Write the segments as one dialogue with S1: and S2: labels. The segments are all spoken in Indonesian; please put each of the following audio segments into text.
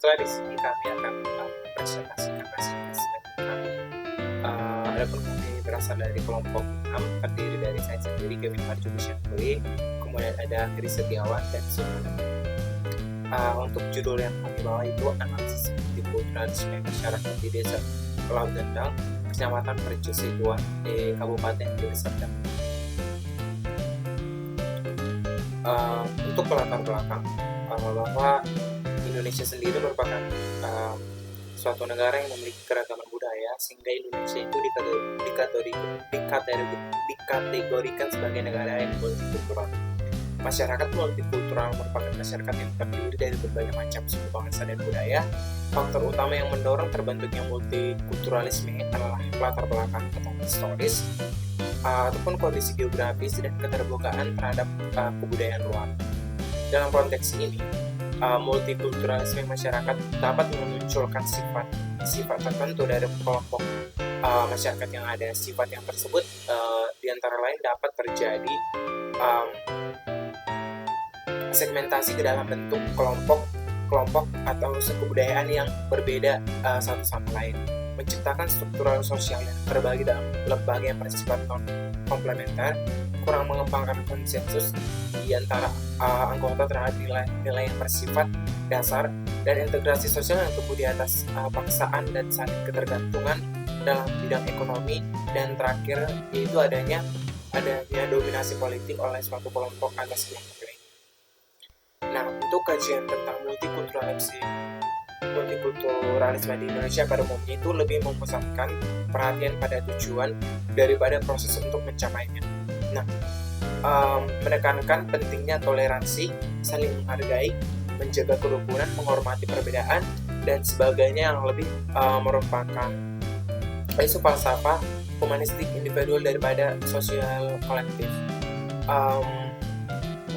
S1: Setelah di sini kami akan mempresentasikan hasil kesehatan kami. Adapun kami berasal dari kelompok 6, terdiri dari saya sendiri, Kevin Marjuki Syafri, kemudian ada Heri Setiawan dan Sultan. Untuk judul yang kami bawa itu analisis multikulturalisme masyarakat di Desa Laut Dendang, Kecamatan Mercusuar di Kabupaten Deli Serdang. Untuk latar belakang, bahwa Indonesia sendiri merupakan suatu negara yang memiliki keragaman budaya, sehingga Indonesia itu dikategorikan sebagai negara yang multikultural. Masyarakat multikultural merupakan masyarakat yang terdiri dari berbagai macam suku bangsa dan budaya. Faktor utama yang mendorong terbentuknya multikulturalisme adalah latar belakang atau historis, ataupun kondisi geografis dan keterbukaan terhadap kebudayaan luar. Dalam konteks ini, multikulturalisme masyarakat dapat memunculkan sifat tertentu dari kelompok masyarakat yang ada. Sifat yang tersebut diantara lain dapat terjadi segmentasi ke dalam bentuk kelompok atau kebudayaan yang berbeda satu sama lain, menciptakan struktural sosial yang terbagi dalam lembaga yang bersifat komplementer, kurang mengembangkan konsensus di antara anggota terhadap nilai yang bersifat dasar, dan integrasi sosial yang tumbuh di atas paksaan dan saling ketergantungan dalam bidang ekonomi, dan terakhir yaitu adanya dominasi politik oleh suatu kelompok atas kelompok lain. Nah, untuk kajian tentang multikulturalisme di Indonesia pada umumnya itu lebih memusatkan perhatian pada tujuan daripada proses untuk mencapainya. Nah, menekankan pentingnya toleransi, saling menghargai, menjaga kerukunan, menghormati perbedaan, dan sebagainya, yang lebih merupakan isu falsafah humanistik individual daripada sosial kolektif.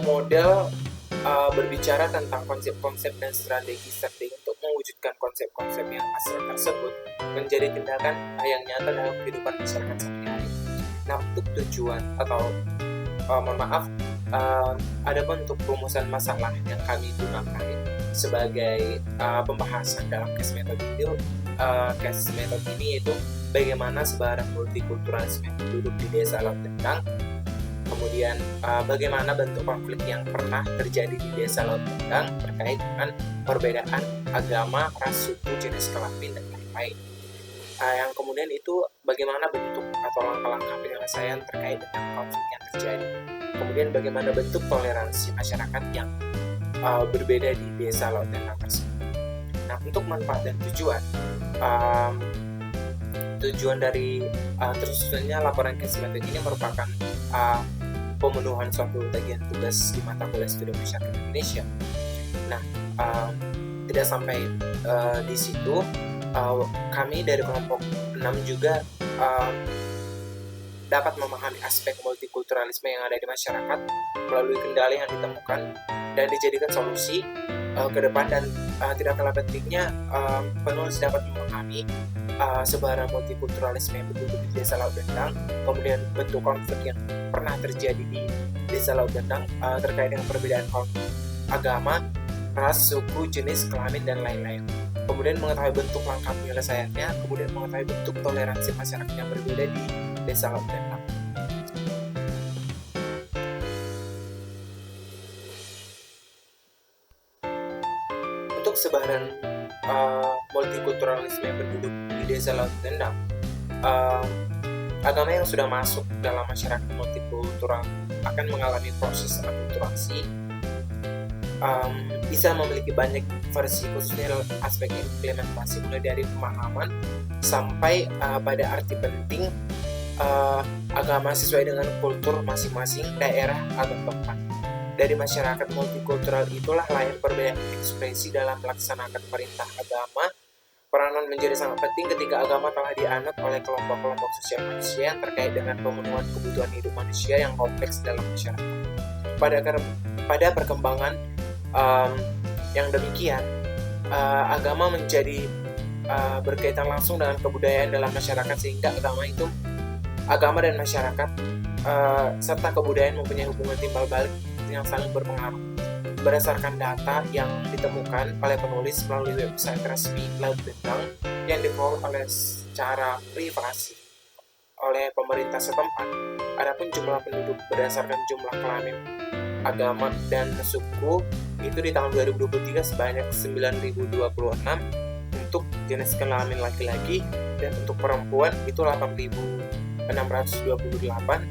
S1: Model berbicara tentang konsep-konsep dan strategi untuk mewujudkan konsep-konsep yang asal tersebut menjadi tindakan yang nyata dalam kehidupan masyarakat sehari-hari. Nah, untuk tujuan atau ada bentuk perumusan masalah yang kami gunakan sebagai pembahasan dalam case method ini. Case method ini yaitu bagaimana sebaran multikulturalisme duduk di Desa Laut Dendang, kemudian bagaimana bentuk konflik yang pernah terjadi di Desa Laut Dendang terkait dengan perbedaan agama, ras, suku, jenis kelamin, dan lain-lain. Yang kemudian itu bagaimana bentuk atau langkah-langkah penyelesaian terkait dengan konflik yang terjadi. Kemudian bagaimana bentuk toleransi masyarakat yang berbeda di Desa Laut Dendang tersebut. Nah, untuk manfaat dan tujuan dari tersusunnya laporan case method ini merupakan pemenuhan suatu bagian tugas di mata kuliah studi masyarakat Indonesia. Nah, tidak sampai di situ, kami dari kelompok 6 juga dapat memahami aspek multikulturalisme yang ada di masyarakat melalui kendala yang ditemukan dan dijadikan solusi ke depan. Dan tidak kalah pentingnya, penulis dapat memahami sebaran multikulturalisme yang berduduk di Desa Laut Dendang, kemudian bentuk konflik yang pernah terjadi di Desa Laut Dendang terkait dengan perbedaan agama, ras, suku, jenis kelamin, dan lain-lain. Kemudian mengetahui bentuk langkah penyelesaiannya, kemudian mengetahui bentuk toleransi masyarakat yang berbeda di Desa Laut Dendang. Untuk sebaran multikulturalisme yang berduduk di Desa Laut Dendang, agama yang sudah masuk dalam masyarakat multikultural akan mengalami proses akulturasi, bisa memiliki banyak versi, khususnya aspek implementasi, mulai dari pemahaman sampai pada arti penting agama sesuai dengan kultur masing-masing daerah atau tempat. Dari masyarakat multikultural itulah lahir perbedaan ekspresi dalam melaksanakan perintah agama. Peranan menjadi sangat penting ketika agama telah dianut oleh kelompok-kelompok sosial manusia yang terkait dengan pemenuhan kebutuhan hidup manusia yang kompleks dalam masyarakat. Pada perkembangan yang demikian, agama menjadi berkaitan langsung dengan kebudayaan dalam masyarakat, sehingga agama dan masyarakat serta kebudayaan mempunyai hubungan timbal balik yang saling berpengaruh. berdasarkan data yang ditemukan oleh penulis melalui website resmi Laut Dendang yang dikelola oleh secara privasi oleh pemerintah setempat. Adapun jumlah penduduk berdasarkan jumlah kelamin, agama, dan suku itu di tahun 2023 sebanyak 9.026 untuk jenis kelamin laki-laki, dan untuk perempuan itu 8.628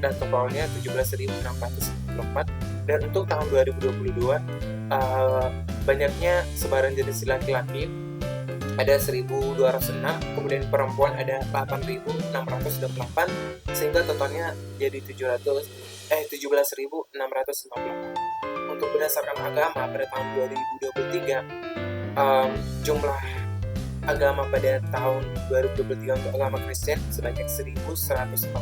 S1: dan totalnya 17.694. Dan untuk tahun 2022 banyaknya sebaran jenis laki-laki ada 1.206, kemudian perempuan ada 8.628, sehingga totalnya jadi 17.698. Untuk berdasarkan agama pada tahun 2023, jumlah agama pada tahun 2023 untuk agama Kristen sebanyak 1.148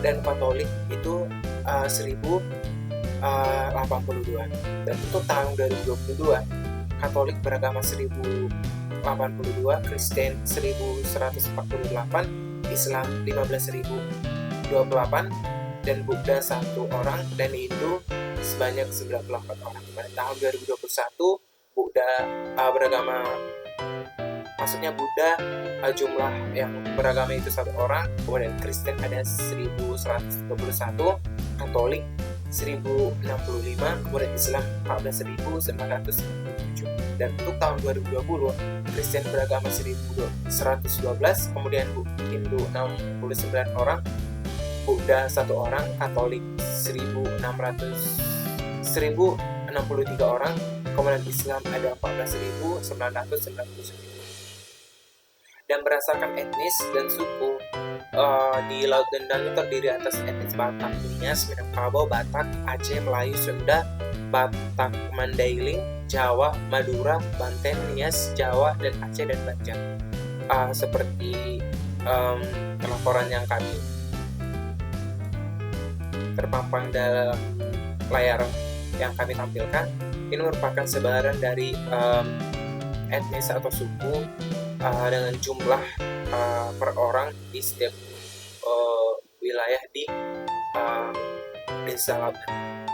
S1: dan Katolik itu 1.082. Dan untuk tahun 2022 Katolik beragama 1.082, Kristen 1.148, Islam 15.028, dan Buddha 1 orang, dan Hindu sebanyak 94 orang. Pada tahun 2021 Buddha Buddha jumlah yang beragama itu 1 orang, kemudian Kristen ada 1.131, Katolik 1.065, kemudian Islam 14.997. Dan untuk tahun 2020 Kristen beragama 1.112, kemudian Hindu 69 orang, Buddha 1 orang, Katolik 1.063 orang, kemudian Islam ada 14.999. Dan berdasarkan etnis dan suku, di Laut Dendang itu terdiri atas etnis Batak, Nias, Minangkabau, Batak, Aceh, Melayu, Sunda, Batak Mandailing, Jawa, Madura, Banten, Nias, Jawa, dan Aceh dan Banjar. Seperti laporan yang kami terpampang dalam layar yang kami tampilkan, ini merupakan sebaran dari etnis atau suku dengan jumlah per orang di setiap wilayah di desa Laut Dendang.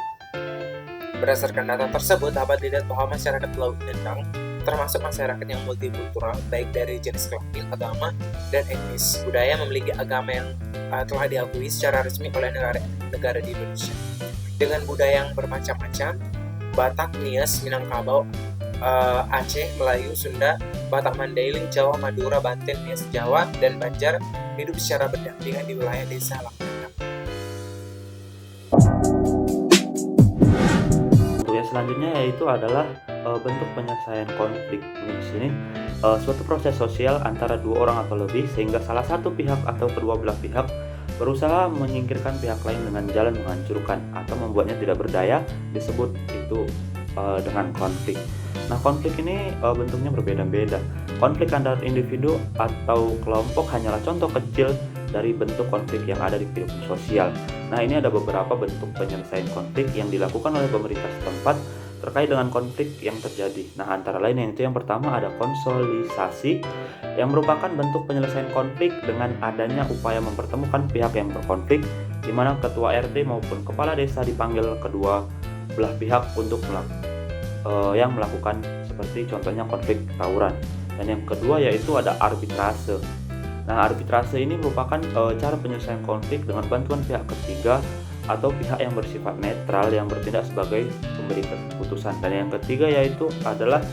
S1: Berdasarkan data tersebut dapat dilihat bahwa masyarakat Laut Dendang termasuk masyarakat yang multikultural, baik dari jenis kelamin, agama, dan etnis. Budaya memiliki agama yang telah diakui secara resmi oleh negara di Indonesia. Dengan budaya yang bermacam-macam, Batak, Nias, Minangkabau, Aceh, Melayu, Sunda, Batak Mandailing, Jawa, Madura, Banten, Nias, Jawa, dan Banjar hidup secara berdampingan di wilayah desa Laut Dendang.
S2: Untuk yang selanjutnya yaitu adalah bentuk penyelesaian konflik. Di sini suatu proses sosial antara 2 orang atau lebih sehingga salah satu pihak atau kedua belah pihak berusaha menyingkirkan pihak lain dengan jalan menghancurkan atau membuatnya tidak berdaya, disebut itu dengan konflik. Nah, konflik ini bentuknya berbeda-beda. Konflik antar individu atau kelompok hanyalah contoh kecil dari bentuk konflik yang ada di kehidupan sosial. Nah, ini ada beberapa bentuk penyelesaian konflik yang dilakukan oleh pemerintah setempat terkait dengan konflik yang terjadi. Nah, antara lain yang pertama ada konsolidasi, yang merupakan bentuk penyelesaian konflik dengan adanya upaya mempertemukan pihak yang berkonflik, di mana ketua RT maupun kepala desa dipanggil kedua belah pihak untuk yang melakukan seperti contohnya konflik tawuran. Dan yang kedua yaitu ada arbitrase. Nah, arbitrase ini merupakan cara penyelesaian konflik dengan bantuan pihak ketiga atau pihak yang bersifat netral yang bertindak sebagai pemberi keputusan. Dan yang ketiga yaitu adalah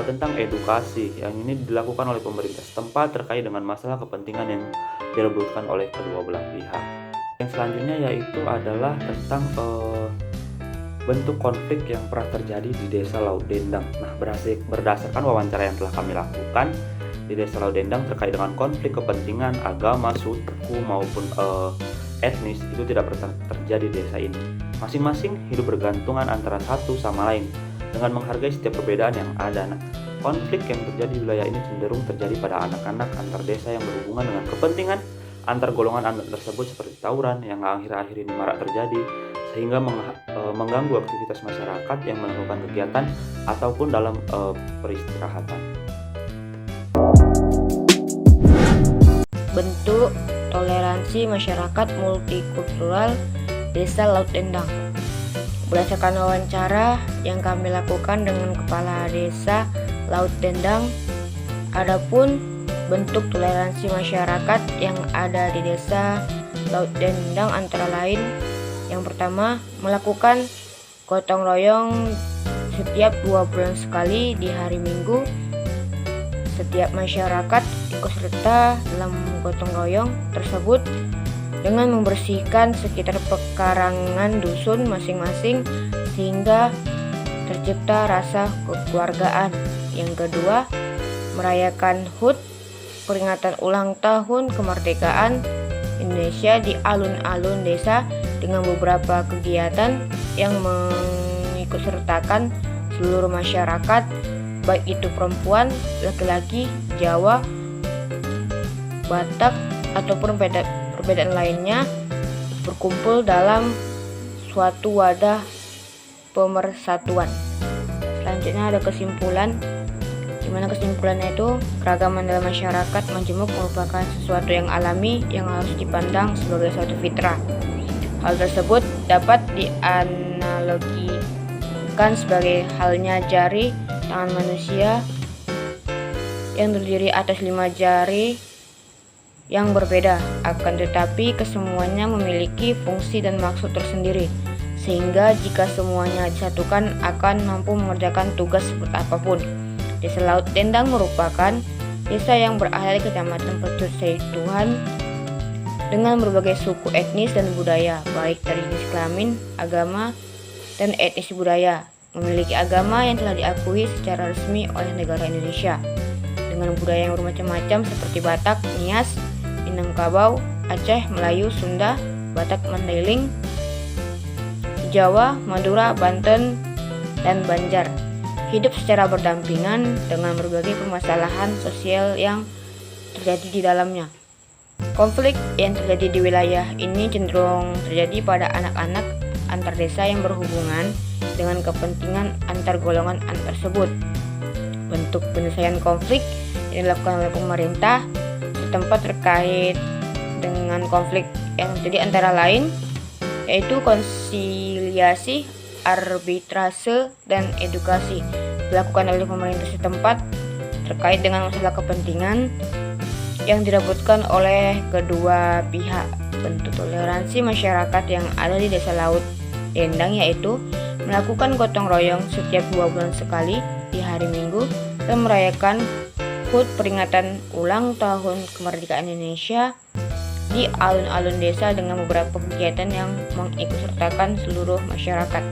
S2: tentang edukasi, yang ini dilakukan oleh pemerintah setempat terkait dengan masalah kepentingan yang direbutkan oleh kedua belah pihak. Yang selanjutnya yaitu adalah tentang bentuk konflik yang pernah terjadi di desa Laut Dendang. Nah, berdasarkan wawancara yang telah kami lakukan di desa Laut Dendang terkait dengan konflik kepentingan agama, suku maupun etnis itu tidak pernah terjadi di desa ini. Masing-masing hidup bergantungan antara satu sama lain dengan menghargai setiap perbedaan yang ada. Nah, konflik yang terjadi di wilayah ini cenderung terjadi pada anak-anak antar desa yang berhubungan dengan kepentingan antar golongan anak tersebut seperti tawuran yang akhir-akhir ini marak terjadi sehingga mengganggu aktivitas masyarakat yang melakukan kegiatan ataupun dalam peristirahatan.
S3: Bentuk toleransi masyarakat multikultural desa Laut Dendang. Berdasarkan wawancara yang kami lakukan dengan Kepala Desa Laut Dendang, adapun bentuk toleransi masyarakat yang ada di Desa Laut Dendang antara lain, yang pertama, melakukan gotong royong setiap 2 bulan sekali di hari Minggu. Setiap masyarakat ikut serta dalam gotong royong tersebut dengan membersihkan sekitar pekarangan dusun masing-masing sehingga tercipta rasa kekeluargaan. Yang kedua, merayakan HUT, peringatan ulang tahun kemerdekaan Indonesia di alun-alun desa dengan beberapa kegiatan yang mengikutsertakan seluruh masyarakat, baik itu perempuan, laki-laki, Jawa, Batak, ataupun perbedaan lainnya, berkumpul dalam suatu wadah pemersatuan. Selanjutnya ada kesimpulan, di mana kesimpulannya itu keragaman dalam masyarakat majemuk merupakan sesuatu yang alami yang harus dipandang sebagai suatu fitrah. Hal tersebut dapat dianalogikan sebagai halnya jari tangan manusia yang terdiri atas 5 jari yang berbeda, akan tetapi kesemuanya memiliki fungsi dan maksud tersendiri, sehingga jika semuanya disatukan akan mampu mengerjakan tugas seperti apapun. Desa Laut Dendang merupakan desa yang berada di Kecamatan Pecut Setuhan dengan berbagai suku etnis dan budaya, baik dari jenis kelamin, agama, dan etnis budaya. Memiliki agama yang telah diakui secara resmi oleh negara Indonesia, dengan budaya yang bermacam-macam seperti Batak, Nias, Minangkabau, Aceh, Melayu, Sunda, Batak Mandailing, Jawa, Madura, Banten, dan Banjar. Hidup secara berdampingan dengan berbagai permasalahan sosial yang terjadi di dalamnya. Konflik yang terjadi di wilayah ini cenderung terjadi pada anak-anak antar desa yang berhubungan dengan kepentingan antar golongan tersebut. Bentuk penyelesaian konflik yang dilakukan oleh pemerintah setempat terkait dengan konflik yang terjadi antara lain yaitu konsiliasi, arbitrase, dan edukasi dilakukan oleh pemerintah setempat terkait dengan masalah kepentingan yang direbutkan oleh kedua pihak. Bentuk toleransi masyarakat yang ada di Desa Laut Dendang yaitu melakukan gotong royong setiap 2 bulan sekali di hari Minggu dan merayakan HUT, peringatan ulang tahun kemerdekaan Indonesia, di alun-alun desa dengan beberapa kegiatan yang mengikutsertakan seluruh masyarakat.